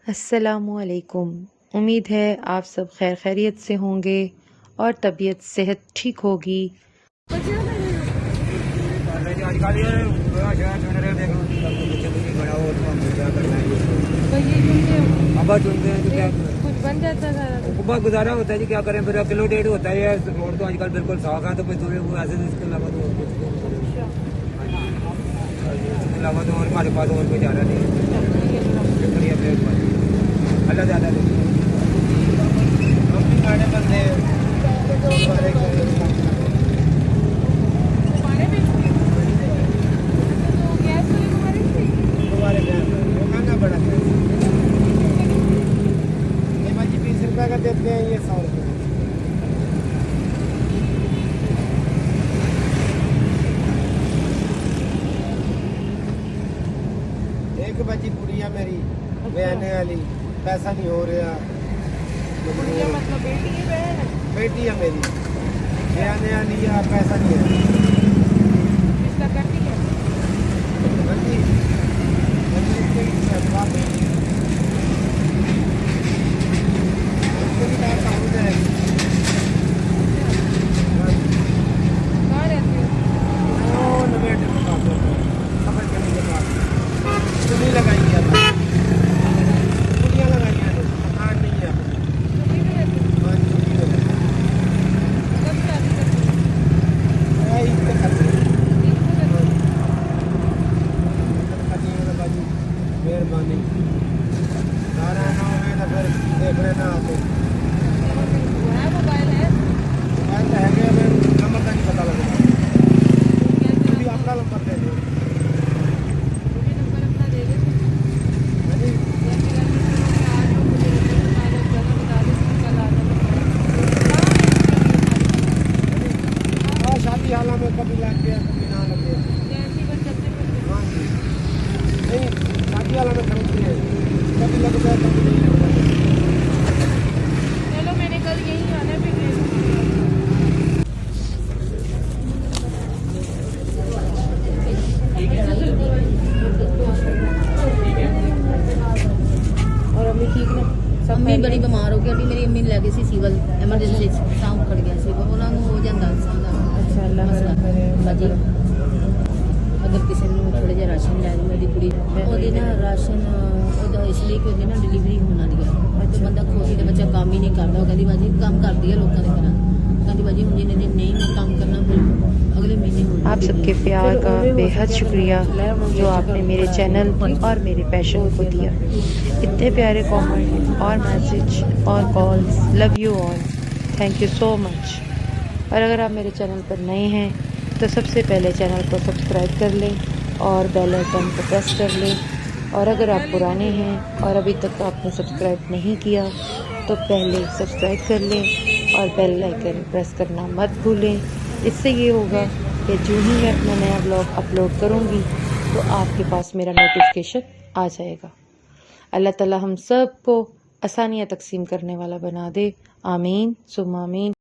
अस्सलामुअलैकुम। उम्मीद है आप सब खैर खैरियत से होंगे और तबीयत सेहत ठीक होगी। कुछ बन जाता है, बहुत गुजारा होता है जी, क्या करें फिर, किलो डेढ़ होता है। रोड तो आजकल बिल्कुल साफ है, तो फिर ऐसे इसके अलावा तो और कुछ इसके अलावा तो और हमारे पास और कोई जा रहा नहीं है। अल्लाह ज़्यादा खाने बंदे बड़ा 20 रुपये का देते हैं, ये 100 रुपये। एक बजी पुड़िया मेरी बहने वाली, पैसा नहीं हो रहा। मतलब बेटी है, बहन बेटी है मेरी बहने वाली, या पैसा नहीं है। इसका करती है मेहरबानी। सारा ना हो तो फिर देख लेना आपको। मोबाइल है, मोबाइल तो है, नंबर का नहीं पता लगेगा। अभी अपना नंबर दे दो, नंबर अपना दे दो। हाँ, शादी हाल में कभी लग गया, कभी ना लग गया। हाँ जी, नहीं शादी वाला में खरीदती है, कभी लग गया कभी नहीं लग गया। चलो मैंने कल यही आना फिर। और अम्मी ठीक ना? अम्मी बड़ी बीमार हो गई। अभी मेरी अम्मी ले गई सी सिविल एमरजेंसी, साह उखड़ गया सी, उन्होंने हो जाता साह का। अच्छा, अल्लाह भाजी अगर किसी ने थोड़े जिहा राशन लै दी, मेरी कुड़ी ਉਹਦੇ ना राशन ਉਹਦਾ ਇਸ ਲਈ ਕਿ ਉਹਦੇ ना डिलीवरी होने वाली है। तो बंदा खोजी तो बच्चा काम ही नहीं करता। वो कहती भाजी काम करती है लोगों के घर, कहती भाजी हूँ जिन्हें दिन नहीं मैं काम करना, फिर अगले महीने हो। आप सबके प्यार का बेहद शुक्रिया जो आपने मेरे चैनल और मेरे पैशन को दिया। इतने प्यारे कमेंट और मैसेज और calls, love you all, thank you so much. और अगर आप मेरे चैनल पर नए हैं तो सबसे पहले चैनल को सब्सक्राइब कर लें और बेल आइकन को प्रेस कर लें। और अगर आप पुराने हैं और अभी तक आपने सब्सक्राइब नहीं किया तो पहले सब्सक्राइब कर लें और बेल आइकन प्रेस करना मत भूलें। इससे ये होगा कि जो ही मैं अपना नया ब्लॉग अपलोड करूँगी तो आपके पास मेरा नोटिफिकेशन आ जाएगा। अल्लाह ताला हम सब को आसानियाँ तकसीम करने वाला बना दे। आमीन सुम्मा आमीन।